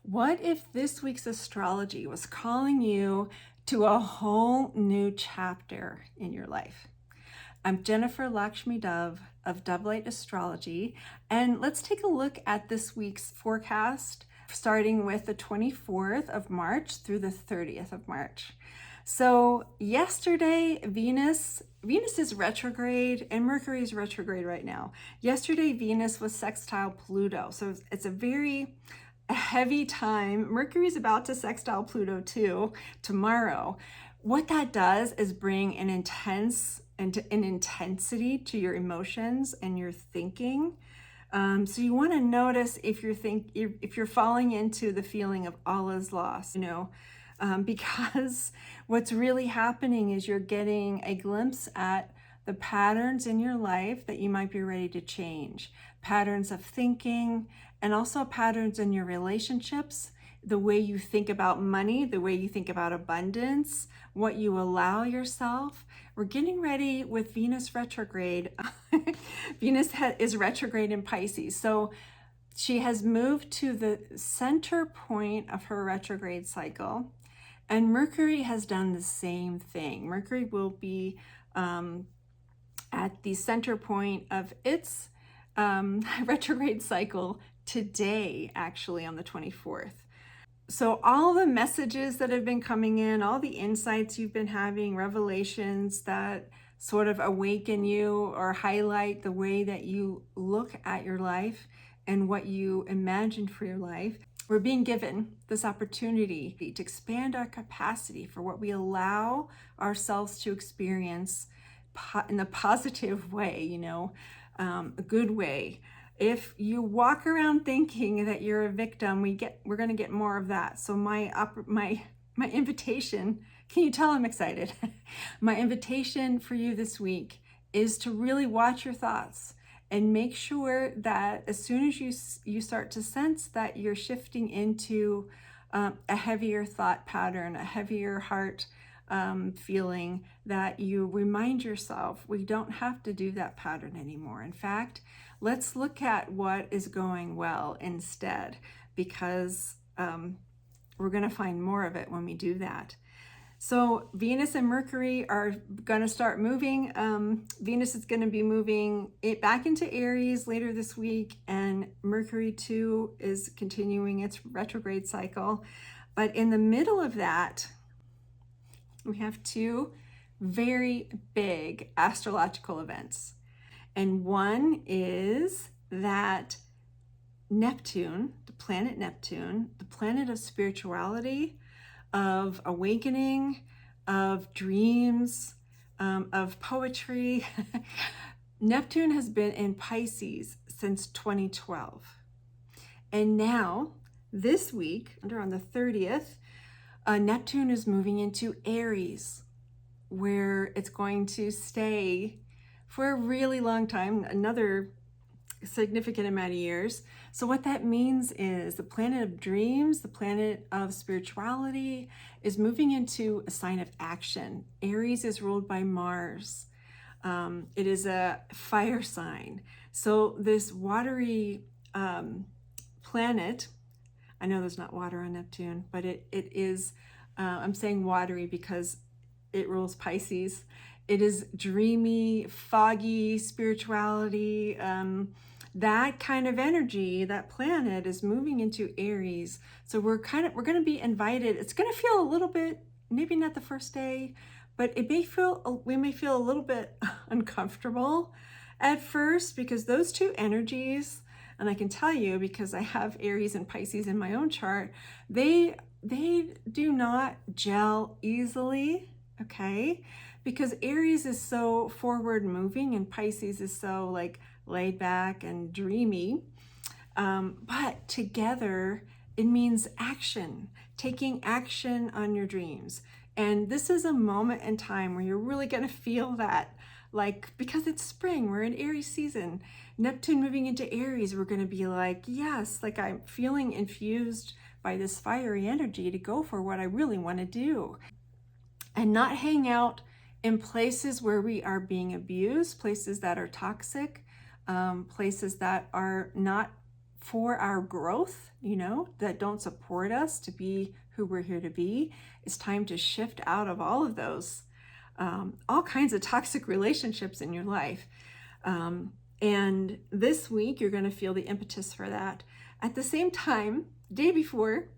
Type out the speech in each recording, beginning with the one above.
What if this week's astrology was calling you to a whole new chapter in your life? I'm Jennifer Lakshmi Dove of Dove Light Astrology, and let's take a look at this week's forecast, starting with the 24th of March through the 30th of March. So yesterday, Venus is retrograde and Mercury is retrograde right now. Yesterday, Venus was sextile Pluto. So it's a heavy time. Mercury's about to sextile Pluto too tomorrow. What that does is bring an intensity to your emotions and your thinking. So you want to notice if you're falling into the feeling of all is lost, because what's really happening is you're getting a glimpse at the patterns in your life that you might be ready to change. Patterns of thinking and also patterns in your relationships, the way you think about money, the way you think about abundance, what you allow yourself. We're getting ready with Venus retrograde. Venus is retrograde in Pisces. So she has moved to the center point of her retrograde cycle. And Mercury has done the same thing. Mercury will be at the center point of its retrograde cycle today, actually on the 24th. So all the messages that have been coming in, all the insights you've been having, revelations that sort of awaken you or highlight the way that you look at your life and what you imagine for your life, we're being given this opportunity to expand our capacity for what we allow ourselves to experience in a positive way, a good way. If you walk around thinking that you're a victim, we're going to get more of that. So my invitation, can you tell I'm excited? My invitation for you this week is to really watch your thoughts and make sure that as soon as you start to sense that you're shifting into a heavier thought pattern, a heavier heart feeling, that you remind yourself we don't have to do that pattern anymore. In fact, let's look at what is going well instead, because we're going to find more of it when we do that. So Venus and Mercury are going to start moving. Venus is going to be moving it back into Aries later this week, and Mercury too is continuing its retrograde cycle. But in the middle of that, we have two very big astrological events. And one is that Neptune, the planet of spirituality, of awakening, of dreams, of poetry. Neptune has been in Pisces since 2012. And now, this week, on the 30th, Neptune is moving into Aries, where it's going to stay for a really long time, another significant amount of years. So what that means is the planet of dreams, the planet of spirituality, is moving into a sign of action. Aries is ruled by Mars. It is a fire sign. So this watery planet, I know there's not water on Neptune, but it is, I'm saying watery because it rules Pisces. It is dreamy, foggy spirituality. That kind of energy, that planet is moving into Aries. So we're going to be invited. It's going to feel a little bit, maybe not the first day, but we may feel a little bit uncomfortable at first, because those two energies, and I can tell you because I have Aries and Pisces in my own chart, they do not gel easily, okay? Because Aries is so forward moving and Pisces is so like laid back and dreamy. But together it means action, taking action on your dreams. And this is a moment in time where you're really going to feel that, like, because it's spring, we're in Aries season, Neptune moving into Aries, we're going to be like, yes, like I'm feeling infused by this fiery energy to go for what I really want to do and not hang out in places where we are being abused, places that are toxic, places that are not for our growth, that don't support us to be who we're here to be. It's time to shift out of all of those, all kinds of toxic relationships in your life. And this week, you're going to feel the impetus for that. At the same time, day before,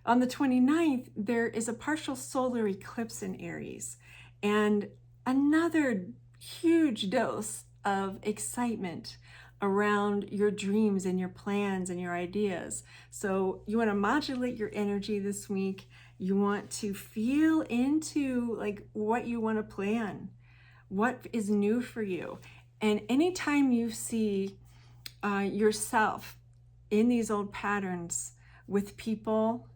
on the 29th, there is a partial solar eclipse in Aries, and another huge dose of excitement around your dreams and your plans and your ideas. So you want to modulate your energy this week. You want to feel into like what you want to plan, what is new for you. And anytime you see yourself in these old patterns with people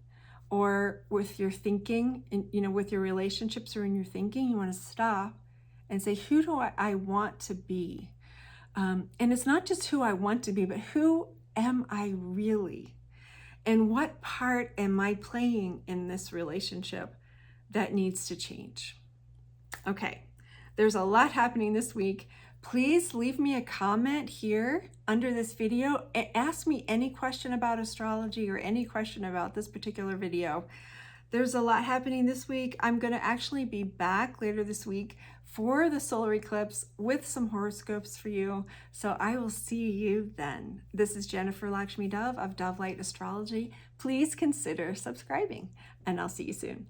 or with your thinking, and with your relationships or in your thinking, you want to stop and say, who do I want to be? And it's not just who I want to be, but who am I really? And what part am I playing in this relationship that needs to change? Okay, there's a lot happening this week. Please leave me a comment here under this video. Ask me any question about astrology or any question about this particular video. There's a lot happening this week. I'm going to actually be back later this week for the solar eclipse with some horoscopes for you. So I will see you then. This is Jennifer Lakshmi Dove of Dove Light Astrology. Please consider subscribing, and I'll see you soon.